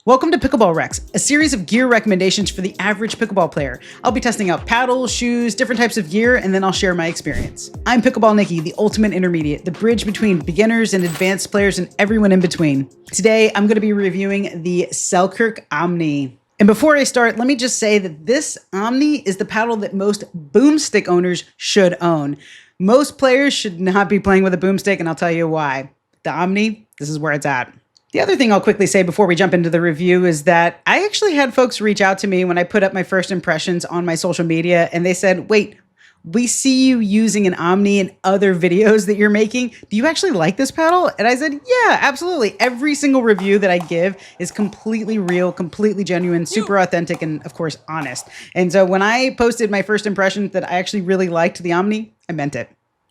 Welcome to Pickleball Recs, a series of gear recommendations for the average pickleball player. I'll be testing out paddles, shoes, different types of gear, and then I'll share my experience. I'm Pickleball Nikki, the ultimate intermediate, the bridge between beginners and advanced players and everyone in between. Today, I'm going to be reviewing the Selkirk OMNI. And before I start, let me just say that this OMNI is the paddle that most Boomstik owners should own. Most players should not be playing with a Boomstik, and I'll tell you why. The OMNI, this is where it's at. The other thing I'll quickly say before we jump into the review is that I actually had folks reach out to me when I put up my first impressions on my social media, and they said, wait, we see you using an OMNI in other videos that you're making. Do you actually like this paddle? And I said, yeah, absolutely. Every single review that I give is completely real, completely genuine, super authentic, and of course, honest. And so when I posted my first impression that I actually really liked the OMNI, I meant it.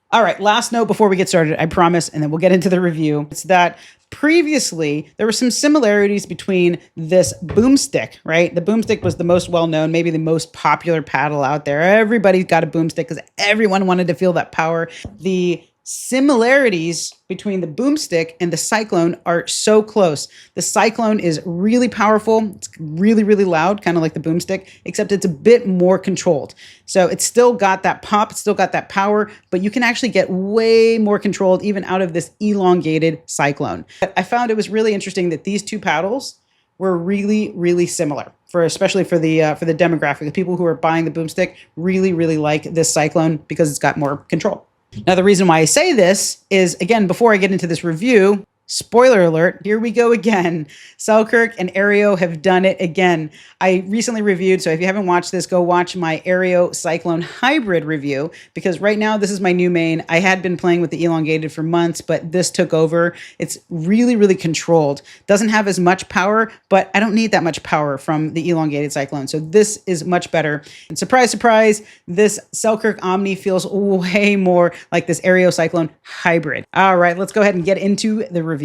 All right, last note before we get started, I promise, and then we'll get into the review. It's that previously, there were some similarities between this Boomstik, right? The Boomstik was the most well-known, maybe the most popular paddle out there. Everybody's got a Boomstik because everyone wanted to feel that power. The similarities between the Boomstik and the Cyclone are so close. The Cyclone is really powerful. It's really, really loud, kind of like the Boomstik, except it's a bit more controlled. So it's still got that pop, it's still got that power, but you can actually get way more controlled even out of this elongated Cyclone. But I found it was really interesting that these two paddles were really, really similar, especially for the demographic. The people who are buying the Boomstik really, really like this Cyclone because it's got more control. Now, the reason why I say this is, again, before I get into this review, spoiler alert, here we go again. Selkirk and Aereo have done it again. I recently reviewed, so if you haven't watched this, go watch my Aereo Cyclone Hybrid review, because right now this is my new main. I had been playing with the Elongated for months, but this took over. It's really, really controlled. Doesn't have as much power, but I don't need that much power from the Elongated Cyclone, so this is much better. And surprise, surprise, this Selkirk OMNI feels way more like this Aereo Cyclone Hybrid. All right, let's go ahead and get into the review.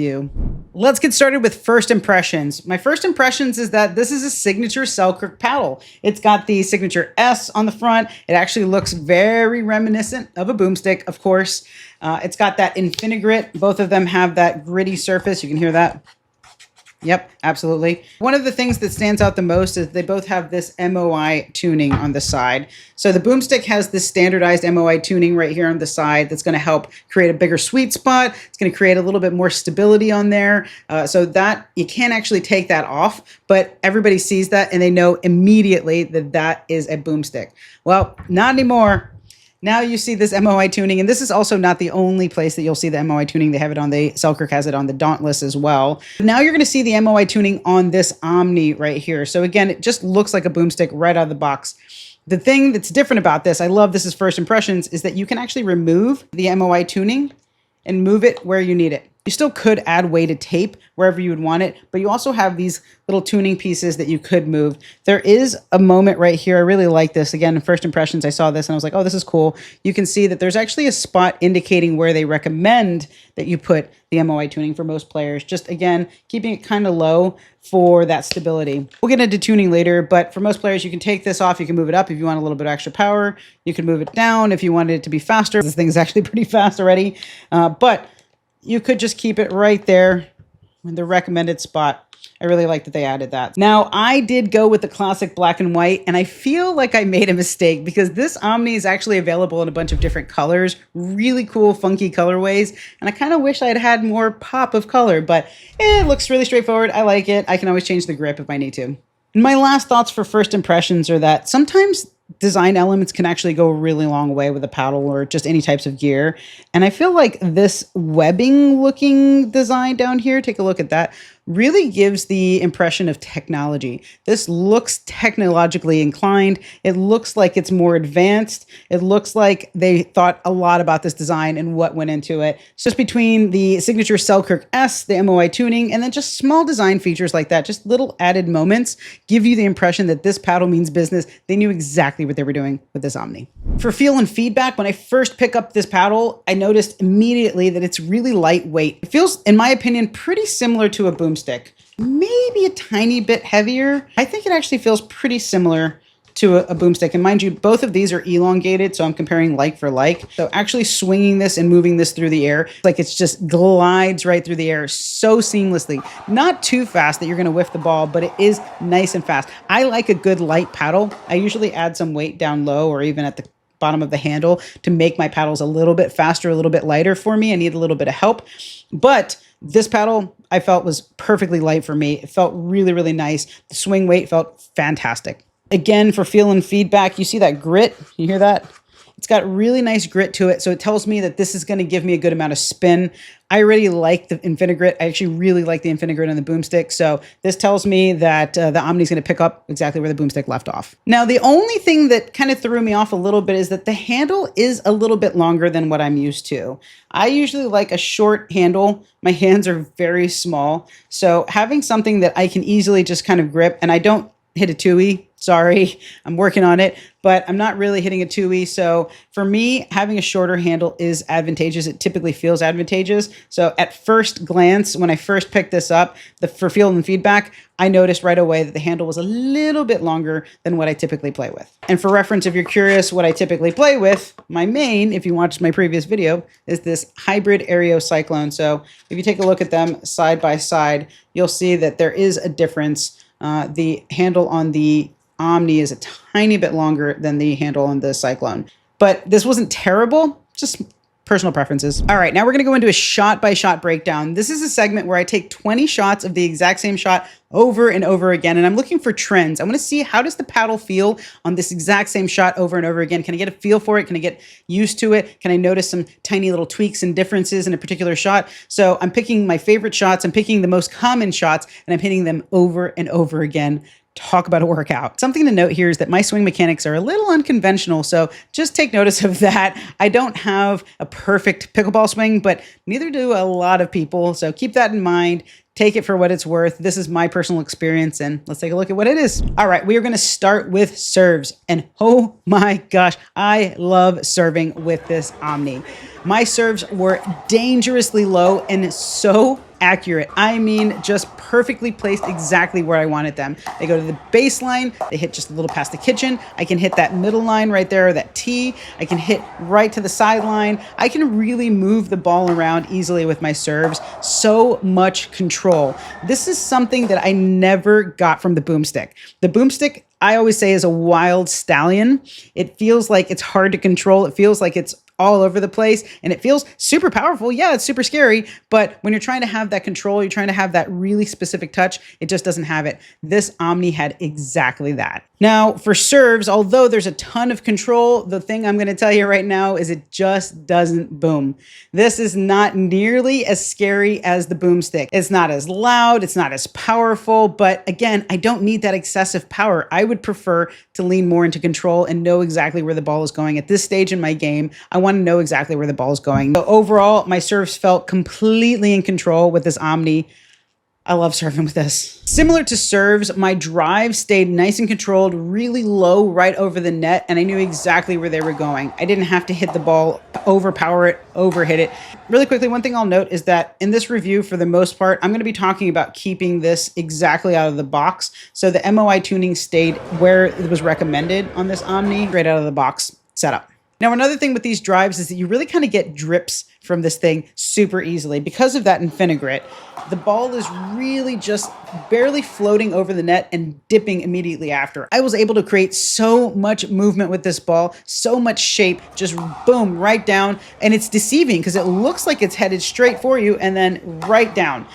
Let's get started with first impressions. My first impressions is that this is a signature Selkirk paddle. It's got the signature S on the front. It actually looks very reminiscent of a Boomstik, of course. It's got that Infinigrit. Both of them have that gritty surface. You can hear that. Yep, absolutely. One of the things that stands out the most is they both have this MOI tuning on the side. So the Boomstik has this standardized MOI tuning right here on the side that's going to help create a bigger sweet spot. It's going to create a little bit more stability on there, so that you can't actually take that off, but everybody sees that and they know immediately that that is a Boomstik. Well, not anymore. Now you see this MOI tuning, and this is also not the only place that you'll see the MOI tuning. They have it on Selkirk has it on the Dauntless as well. Now you're going to see the MOI tuning on this OMNI right here. So again, it just looks like a Boomstik right out of the box. The thing that's different about this, I love this as first impressions, is that you can actually remove the MOI tuning and move it where you need it. You still could add weighted tape wherever you would want it, but you also have these little tuning pieces that you could move. There is a moment right here. I really like this. Again, first impressions, I saw this and I was like, oh, this is cool. You can see that there's actually a spot indicating where they recommend that you put the MOI tuning for most players. Just again, keeping it kind of low for that stability. We'll get into tuning later, but for most players, you can take this off. You can move it up if you want a little bit of extra power. You can move it down if you wanted it to be faster. This thing is actually pretty fast already, but you could just keep it right there in the recommended spot. I really like that they added that. Now, I did go with the classic black and white, and I feel like I made a mistake because this OMNI is actually available in a bunch of different colors, really cool, funky colorways, and I kind of wish I had had more pop of color, but it looks really straightforward. I like it. I can always change the grip if I need to. And my last thoughts for first impressions are that sometimes design elements can actually go a really long way with a paddle or just any types of gear. And I feel like this webbing looking design down here, take a look at that, really gives the impression of technology. This looks technologically inclined. It looks like it's more advanced. It looks like they thought a lot about this design and what went into it. It's just between the signature Selkirk S, the MOI tuning, and then just small design features like that, just little added moments, give you the impression that this paddle means business. They knew exactly what they were doing with this OMNI. For feel and feedback, when I first pick up this paddle, I noticed immediately that it's really lightweight. It feels, in my opinion, pretty similar to a Boomstik. Maybe a tiny bit heavier. I think it actually feels pretty similar to a boomstick. And mind you, both of these are elongated, so I'm comparing like for like. So actually swinging this and moving this through the air, like it's just glides right through the air so seamlessly. Not too fast that you're gonna whiff the ball, but it is nice and fast. I like a good light paddle. I usually add some weight down low or even at the bottom of the handle to make my paddles a little bit faster, a little bit lighter for me. I need a little bit of help. But this paddle I felt was perfectly light for me. It felt really, really nice. The swing weight felt fantastic. Again, for feel and feedback, you see that grit? You hear that? It's got really nice grit to it, so it tells me that this is going to give me a good amount of spin. I already like the Infinigrit. I actually really like the Infinigrit on the Boomstik, so this tells me that the Omni's going to pick up exactly where the Boomstik left off. Now, the only thing that kind of threw me off a little bit is that the handle is a little bit longer than what I'm used to. I usually like a short handle. My hands are very small, so having something that I can easily just kind of grip, and I don't hit a 2E. Sorry, I'm working on it, but I'm not really hitting a 2E. So for me, having a shorter handle is advantageous. It typically feels advantageous. So at first glance, when I first picked this up, for feel and feedback, I noticed right away that the handle was a little bit longer than what I typically play with. And for reference, if you're curious what I typically play with, my main, if you watched my previous video, is this hybrid Aereo Cyclone. So if you take a look at them side by side, you'll see that there is a difference. The handle on the Omni is a tiny bit longer than the handle on the Cyclone. But this wasn't terrible, just personal preferences. All right, now we're gonna go into a shot-by-shot breakdown. This is a segment where I take 20 shots of the exact same shot over and over again, and I'm looking for trends. I wanna see, how does the paddle feel on this exact same shot over and over again? Can I get a feel for it? Can I get used to it? Can I notice some tiny little tweaks and differences in a particular shot? So I'm picking my favorite shots, I'm picking the most common shots, and I'm hitting them over and over again. Talk about a workout. Something to note here is that my swing mechanics are a little unconventional, so just take notice of that. I don't have a perfect pickleball swing, but neither do a lot of people, so keep that in mind. Take it for what it's worth. This is my personal experience, and let's take a look at what it is. All right, we are gonna start with serves, and oh my gosh, I love serving with this Omni. My serves were dangerously low and so accurate. I mean, just perfectly placed exactly where I wanted them. They go to the baseline, they hit just a little past the kitchen. I can hit that middle line right there, that tee. I can hit right to the sideline. I can really move the ball around easily with my serves. So much control. This is something that I never got from the Boomstik. The Boomstik, I always say, is a wild stallion. It feels like it's hard to control. It feels like it's all over the place, and it feels super powerful. Yeah, it's super scary, but when you're trying to have that control, you're trying to have that really specific touch, it just doesn't have it. This Omni had exactly that. Now, for serves, although there's a ton of control, the thing I'm gonna tell you right now is it just doesn't boom. This is not nearly as scary as the Boomstik. It's not as loud, it's not as powerful, but again, I don't need that excessive power. I would prefer to lean more into control and know exactly where the ball is going. At this stage in my game, I want to know exactly where the ball is going. So overall, my serves felt completely in control with this Omni. I love serving with this. Similar to serves, my drive stayed nice and controlled, really low right over the net, and I knew exactly where they were going. I didn't have to hit the ball, overpower it, overhit it. Really quickly, one thing I'll note is that in this review, for the most part, I'm gonna be talking about keeping this exactly out of the box. So the MOI tuning stayed where it was recommended on this Omni, right out of the box setup. Now, another thing with these drives is that you really kind of get drips from this thing super easily. Because of that Infinigrit, the ball is really just barely floating over the net and dipping immediately after. I was able to create so much movement with this ball, so much shape, just boom, right down. And it's deceiving because it looks like it's headed straight for you and then right down.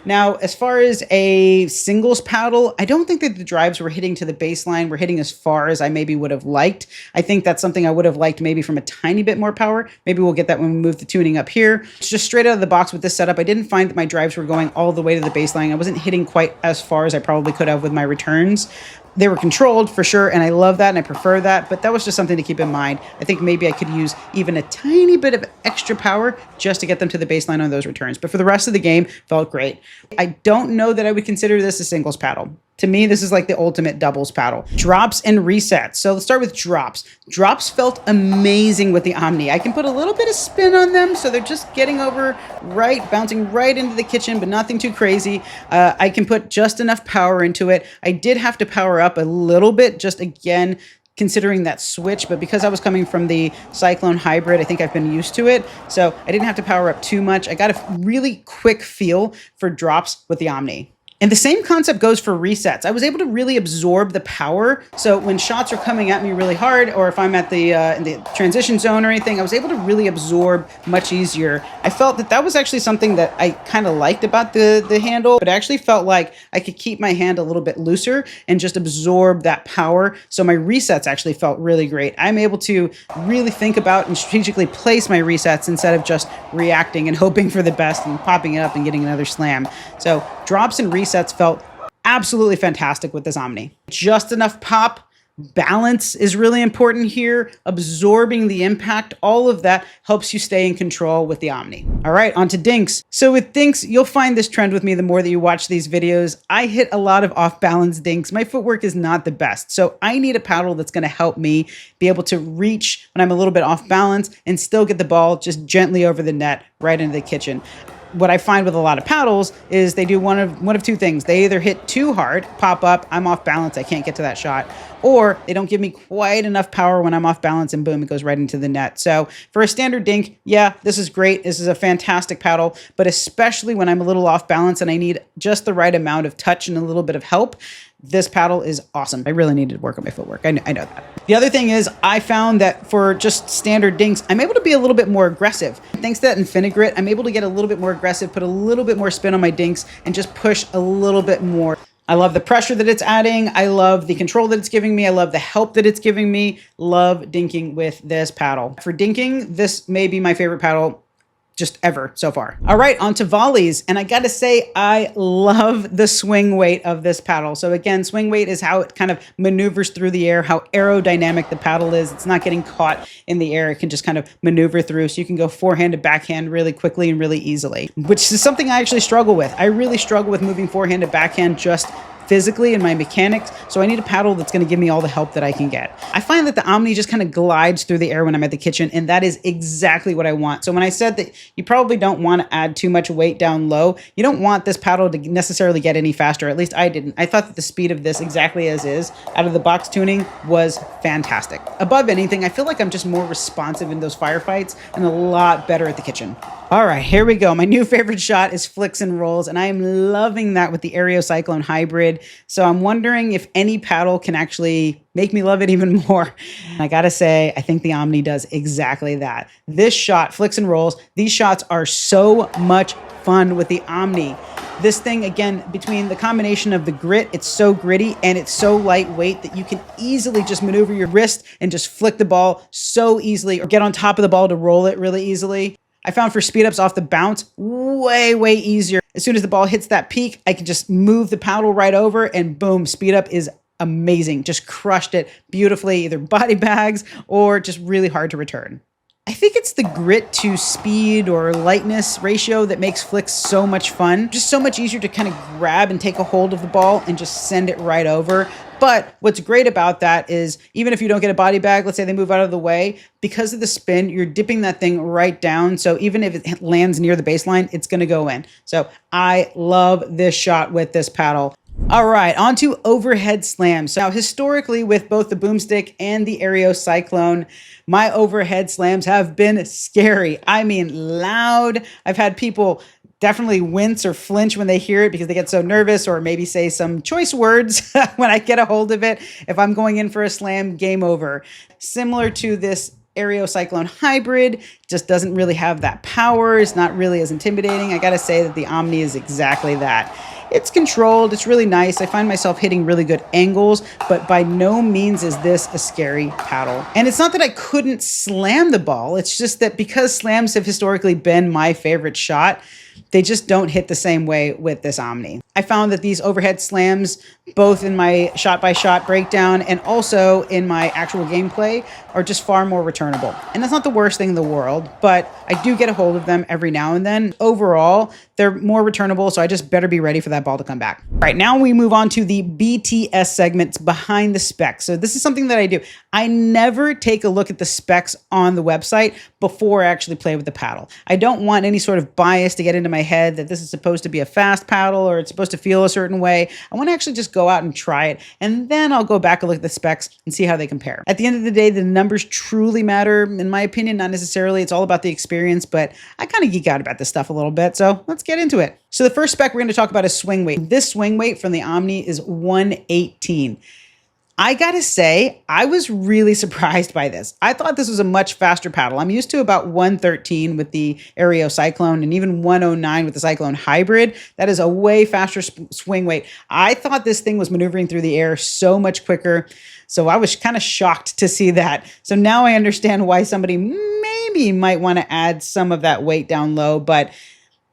Now, as far as a singles paddle, I don't think that the drives were hitting to the baseline, were hitting as far as I maybe would have liked. I think that's something I would have liked maybe from a tiny bit more power. Maybe we'll get that when we move the tuning up here. It's just straight out of the box with this setup. I didn't find that my drives were going all the way to the baseline. I wasn't hitting quite as far as I probably could have with my returns. They were controlled for sure, and I love that and I prefer that, but that was just something to keep in mind. I think maybe I could use even a tiny bit of extra power just to get them to the baseline on those returns. But for the rest of the game, felt great. I don't know that I would consider this a singles paddle. To me, this is like the ultimate doubles paddle. Drops and resets. So let's start with drops. Drops felt amazing with the Omni. I can put a little bit of spin on them, so they're just getting over right, bouncing right into the kitchen, but nothing too crazy. I can put just enough power into it. I did have to power up a little bit, just again, considering that switch, but because I was coming from the Cyclone Hybrid, I think I've been used to it. So I didn't have to power up too much. I got a really quick feel for drops with the Omni. And the same concept goes for resets. I was able to really absorb the power. So when shots are coming at me really hard, or if I'm at the in the transition zone or anything, I was able to really absorb much easier. I felt that that was actually something that I kind of liked about the handle, but I actually felt like I could keep my hand a little bit looser and just absorb that power. So my resets actually felt really great. I'm able to really think about and strategically place my resets instead of just reacting and hoping for the best and popping it up and getting another slam. So drops and resets felt absolutely fantastic with this Omni. Just enough pop. Balance is really important here. Absorbing the impact, all of that helps you stay in control with the Omni. All right, on to Dinks. So with Dinks, you'll find this trend with me the more that you watch these videos. I hit a lot of off-balance dinks. My footwork is not the best, so I need a paddle that's gonna help me be able to reach when I'm a little bit off balance and still get the ball just gently over the net right into the kitchen. What I find with a lot of paddles is they do one of two things. They either hit too hard, pop up, I'm off balance, I can't get to that shot, or they don't give me quite enough power when I'm off balance and boom, it goes right into the net. So for a standard dink, yeah, this is great. This is a fantastic paddle, but especially when I'm a little off balance and I need just the right amount of touch and a little bit of help, this paddle is awesome. I really needed to work on my footwork. I know that. The other thing is I found that for just standard dinks, I'm able to be a little bit more aggressive. Thanks to that Infinigrit, I'm able to get a little bit more aggressive, put a little bit more spin on my dinks, and just push a little bit more. I love the pressure that it's adding. I love the control that it's giving me. I love the help that it's giving me. Love dinking with this paddle. For dinking, this may be my favorite paddle just ever so far. All right, on to volleys. And I gotta say, I love the swing weight of this paddle. So again, swing weight is how it kind of maneuvers through the air, how aerodynamic the paddle is. It's not getting caught in the air. It can just kind of maneuver through. So you can go forehand to backhand really quickly and really easily, which is something I actually struggle with. I really struggle with moving forehand to backhand just physically in my mechanics, so I need a paddle that's going to give me all the help that I can get. I find that the Omni just kind of glides through the air when I'm at the kitchen, and that is exactly what I want. So when I said that you probably don't want to add too much weight down low, you don't want this paddle to necessarily get any faster. At least I didn't. I thought that the speed of this, exactly as is, out of the box tuning was fantastic. Above anything, I feel like I'm just more responsive in those firefights and a lot better at the kitchen. All right, here we go. My new favorite shot is flicks and rolls, and I am loving that with the Aereo Cyclone Hybrid. So I'm wondering if any paddle can actually make me love it even more. And I gotta say, I think the Omni does exactly that. This shot, flicks and rolls, these shots are so much fun with the Omni. This thing, again, between the combination of the grit, it's so gritty and it's so lightweight that you can easily just maneuver your wrist and just flick the ball so easily, or get on top of the ball to roll it really easily. I found for speed ups off the bounce, way easier. As soon as the ball hits that peak, I can just move the paddle right over and boom, speed up is amazing. Just crushed it beautifully, either body bags or just really hard to return. I think it's the grit to speed or lightness ratio that makes flicks so much fun. Just so much easier to kind of grab and take a hold of the ball and just send it right over. But what's great about that is even if you don't get a body bag, let's say they move out of the way, because of the spin, you're dipping that thing right down. So even if it lands near the baseline, it's going to go in. So I love this shot with this paddle. All right, on to overhead slams. So now historically with both the Boomstik and the Aereo Cyclone, my overhead slams have been scary. I mean, loud. I've had people definitely wince or flinch when they hear it because they get so nervous, or maybe say some choice words when I get a hold of it. If I'm going in for a slam, game over. Similar to this Aereo Cyclone Hybrid, just doesn't really have that power. It's not really as intimidating. I gotta say that the Omni is exactly that. It's controlled, it's really nice. I find myself hitting really good angles, but by no means is this a scary paddle. And it's not that I couldn't slam the ball, it's just that because slams have historically been my favorite shot, they just don't hit the same way with this Omni. I found that these overhead slams, both in my shot-by-shot breakdown and also in my actual gameplay, are just far more returnable. And that's not the worst thing in the world, but I do get a hold of them every now and then. Overall, they're more returnable, so I just better be ready for that ball to come back. All right, now we move on to the BTS segments behind the specs. So this is something that I do. I never take a look at the specs on the website before I actually play with the paddle. I don't want any sort of bias to get into my head that this is supposed to be a fast paddle or it's supposed to feel a certain way. I want to actually just go out and try it, and then I'll go back and look at the specs and see how they compare. At the end of the day, the numbers truly matter, in my opinion, not necessarily. It's all about the experience, but I kind of geek out about this stuff a little bit, so let's get into it. So the first spec we're going to talk about is swing weight. This swing weight from the Omni is 118. I gotta say, I was really surprised by this. I thought this was a much faster paddle. I'm used to about 113 with the Aereo Cyclone and even 109 with the Cyclone Hybrid. That is a way faster swing weight. I thought this thing was maneuvering through the air so much quicker. So I was kind of shocked to see that. So now I understand why somebody maybe might want to add some of that weight down low, but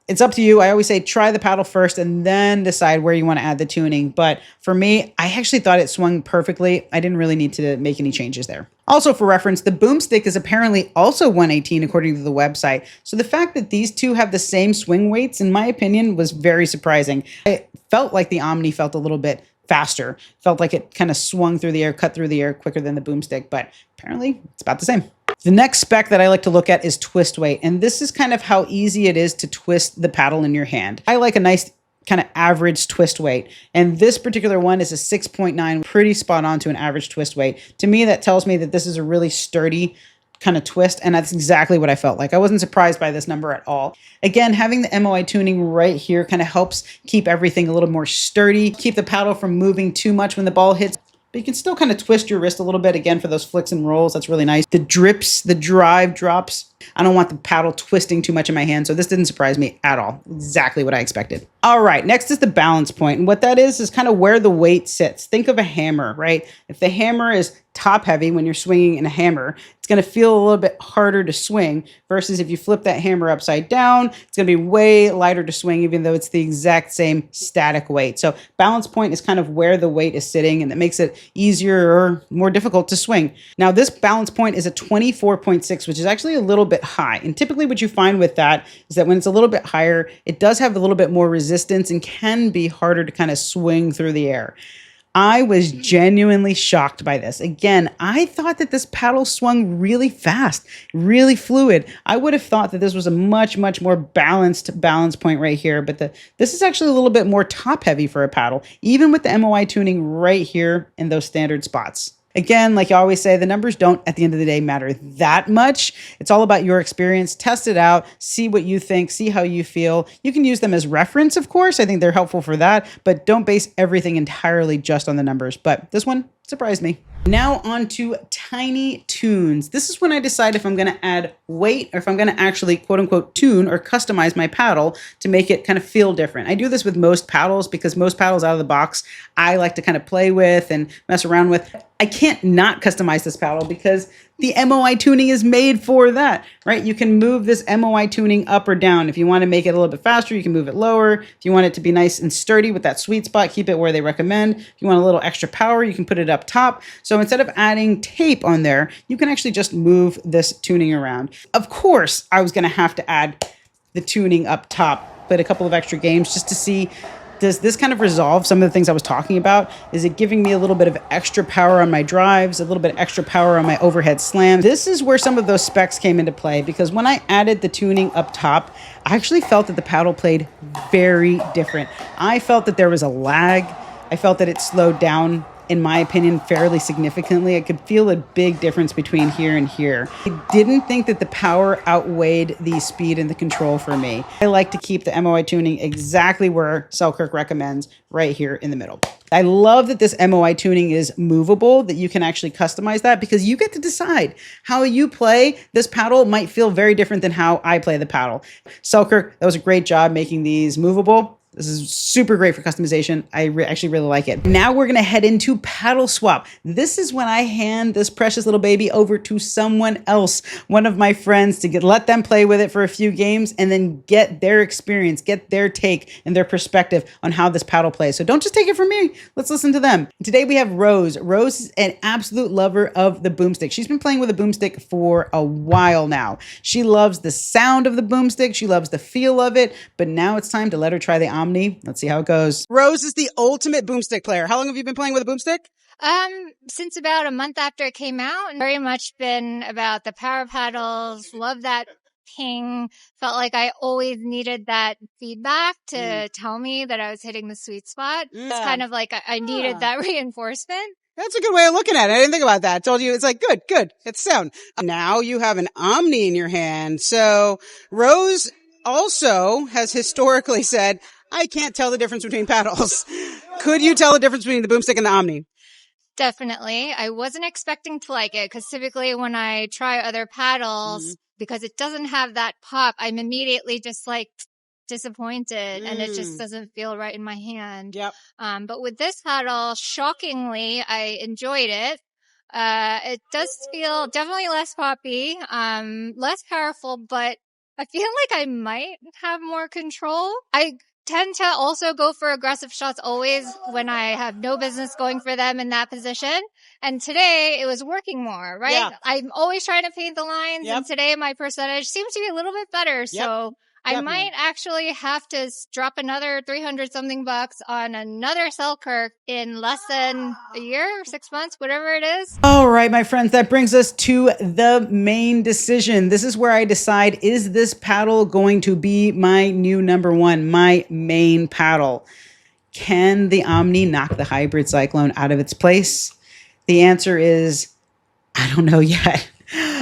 it's up to you. I always say try the paddle first and then decide where you want to add the tuning. But for me, I actually thought it swung perfectly. I didn't really need to make any changes there. Also, for reference, the Boomstik is apparently also 118 according to the website. So the fact that these two have the same swing weights, in my opinion, was very surprising. It felt like the Omni felt a little bit faster. Felt like it kind of swung through the air, cut through the air quicker than the Boomstik, but apparently it's about the same. The next spec that I like to look at is twist weight, and this is kind of how easy it is to twist the paddle in your hand. I like a nice kind of average twist weight, and this particular one is a 6.9, pretty spot on to an average twist weight. To me, that tells me that this is a really sturdy kind of twist, and that's exactly what I felt like. I wasn't surprised by this number at all. Again, having the MOI tuning right here kind of helps keep everything a little more sturdy, keep the paddle from moving too much when the ball hits. But you can still kind of twist your wrist a little bit, again, for those flicks and rolls. That's really nice. The drips, the drive drops. I don't want the paddle twisting too much in my hand, so this didn't surprise me at all. Exactly what I expected. All right, next is the balance point. And what that is kind of where the weight sits. Think of a hammer, right? If the hammer is top heavy when you're swinging in a hammer, it's going to feel a little bit harder to swing versus if you flip that hammer upside down, it's going to be way lighter to swing, even though it's the exact same static weight. So balance point is kind of where the weight is sitting, and that makes it easier or more difficult to swing. Now, this balance point is a 24.6, which is actually a little bit high. And typically what you find with that is that when it's a little bit higher, it does have a little bit more resistance and can be harder to kind of swing through the air. I was genuinely shocked by this. Again, I thought that this paddle swung really fast, really fluid. I would have thought that this was a much, much more balanced balance point right here, but this is actually a little bit more top heavy for a paddle, even with the MOI tuning right here in those standard spots. Again, like I always say, the numbers don't, at the end of the day, matter that much. It's all about your experience. Test it out, see what you think, see how you feel. You can use them as reference, of course. I think they're helpful for that, but don't base everything entirely just on the numbers. But this one surprised me. Now on to tiny tunes. This is when I decide if I'm going to add weight or if I'm going to actually quote unquote tune or customize my paddle to make it kind of feel different. I do this with most paddles because most paddles out of the box I like to kind of play with and mess around with. I can't not customize this paddle because the MOI tuning is made for that, right? You can move this MOI tuning up or down. If you want to make it a little bit faster, you can move it lower. If you want it to be nice and sturdy with that sweet spot, keep it where they recommend. If you want a little extra power, you can put it up top. So instead of adding tape on there, you can actually just move this tuning around. Of course, I was going to have to add the tuning up top, played a couple of extra games just to see, does this kind of resolve some of the things I was talking about? Is it giving me a little bit of extra power on my drives, a little bit extra power on my overhead slam? This is where some of those specs came into play because when I added the tuning up top, I actually felt that the paddle played very different. I felt that there was a lag. I felt that it slowed down, in my opinion, fairly significantly. I could feel a big difference between here and here. I didn't think that the power outweighed the speed and the control for me. I like to keep the MOI tuning exactly where Selkirk recommends, right here in the middle. I love that this MOI tuning is movable, that you can actually customize that because you get to decide how you play. This paddle might feel very different than how I play the paddle. Selkirk, that was a great job making these movable. This is super great for customization. I actually really like it. Now we're gonna head into paddle swap. This is when I hand this precious little baby over to someone else, one of my friends, to let them play with it for a few games and then get their experience, get their take and their perspective on how this paddle plays. So don't just take it from me. Let's listen to them. Today we have Rose. Rose is an absolute lover of the Boomstik. She's been playing with a Boomstik for a while now. She loves the sound of the Boomstik. She loves the feel of it, but now it's time to let her try the Omni. Let's see how it goes. Rose is the ultimate Boomstik player. How long have you been playing with a Boomstik? Since about a month after it came out, and very much been about the power paddles. Love that ping. Felt like I always needed that feedback to tell me that I was hitting the sweet spot. It's kind of like I needed that reinforcement. That's a good way of looking at it. I didn't think about that. I told you, it's like, good. It's sound. Now you have an Omni in your hand. So Rose also has historically said, I can't tell the difference between paddles. Could you tell the difference between the Boomstik and the Omni? Definitely. I wasn't expecting to like it because typically when I try other paddles, because it doesn't have that pop, I'm immediately just like disappointed and it just doesn't feel right in my hand. Yep. But with this paddle, shockingly, I enjoyed it. It does feel definitely less poppy, less powerful, but I feel like I might have more control. I tend to also go for aggressive shots always when I have no business going for them in that position. And today it was working more, right? Yeah. I'm always trying to paint the lines. Yep. And today my percentage seems to be a little bit better. Yep. So I might actually have to drop another 300 something bucks on another Selkirk in less than a year, 6 months, whatever it is. All right, my friends, that brings us to the main decision. This is where I decide, is this paddle going to be my new number one, my main paddle? Can the Omni knock the hybrid Cyclone out of its place? The answer is, I don't know yet.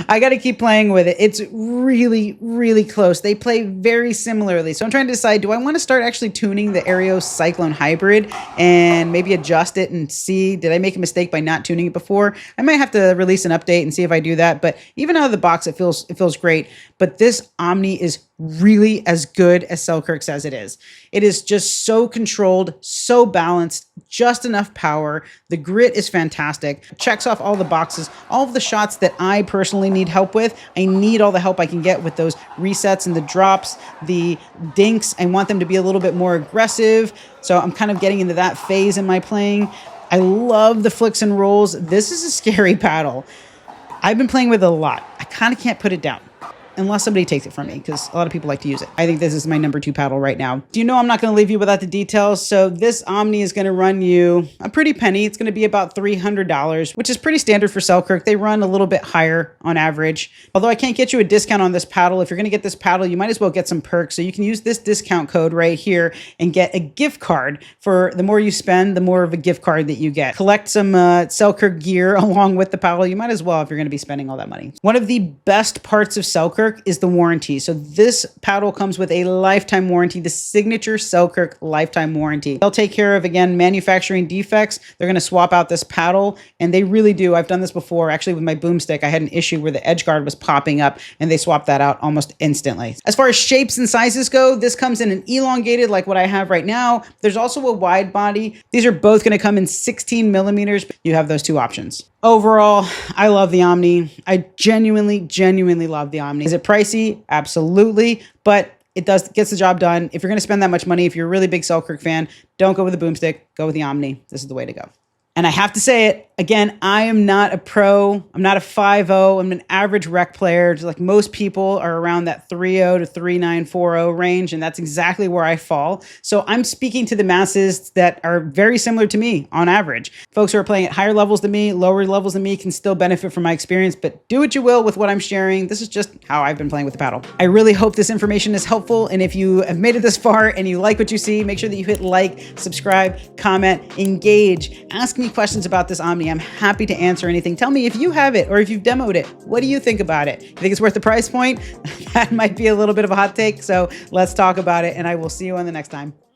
I got to keep playing with it. It's really, really close. They play very similarly. So I'm trying to decide, do I want to start actually tuning the Aereo Cyclone Hybrid and maybe adjust it and see, did I make a mistake by not tuning it before? I might have to release an update and see if I do that. But even out of the box, it feels great. But this Omni is really as good as Selkirk says it is. It is just so controlled, so balanced, just enough power. The grit is fantastic. Checks off all the boxes, all of the shots that I personally need help with. I need all the help I can get with those resets and the drops, the dinks. I want them to be a little bit more aggressive. So I'm kind of getting into that phase in my playing. I love the flicks and rolls. This is a scary paddle. I've been playing with it a lot. I kind of can't put it down unless somebody takes it from me, because a lot of people like to use it. I think this is my number 2 paddle right now. Do you know I'm not going to leave you without the details? So this Omni is going to run you a pretty penny. It's going to be about $300, which is pretty standard for Selkirk. They run a little bit higher on average. Although I can't get you a discount on this paddle. If you're going to get this paddle, you might as well get some perks. So you can use this discount code right here and get a gift card. For the more you spend, the more of a gift card that you get. Collect some Selkirk gear along with the paddle. You might as well if you're going to be spending all that money. One of the best parts of Selkirk is the warranty. So this paddle comes with a lifetime warranty, the signature Selkirk lifetime warranty. They'll take care of, again, manufacturing defects. They're going to swap out this paddle, and they really do. I've done this before. Actually, with my Boomstik, I had an issue where the edge guard was popping up, and they swapped that out almost instantly. As far as shapes and sizes go, this comes in an elongated like what I have right now. There's also a wide body. These are both going to come in 16 millimeters. You have those 2 options. Overall, I love the Omni. I genuinely love the Omni. Is it pricey? Absolutely. But it gets the job done. If you're going to spend that much money, if you're a really big Selkirk fan, don't go with the Boomstik. Go with the Omni. This is the way to go. And I have to say it, again, I am not a pro. I'm not a 5.0. I'm an average rec player. Just like most people are around that 3.0 to 3.940 range, and that's exactly where I fall. So I'm speaking to the masses that are very similar to me on average. Folks who are playing at higher levels than me, lower levels than me can still benefit from my experience, but do what you will with what I'm sharing. This is just how I've been playing with the paddle. I really hope this information is helpful, and if you have made it this far and you like what you see, make sure that you hit like, subscribe, comment, engage, ask me questions about this Omni. I'm happy to answer anything. Tell me if you have it or if you've demoed it. What do you think about it? You think it's worth the price point? That might be a little bit of a hot take. So let's talk about it, and I will see you on the next time.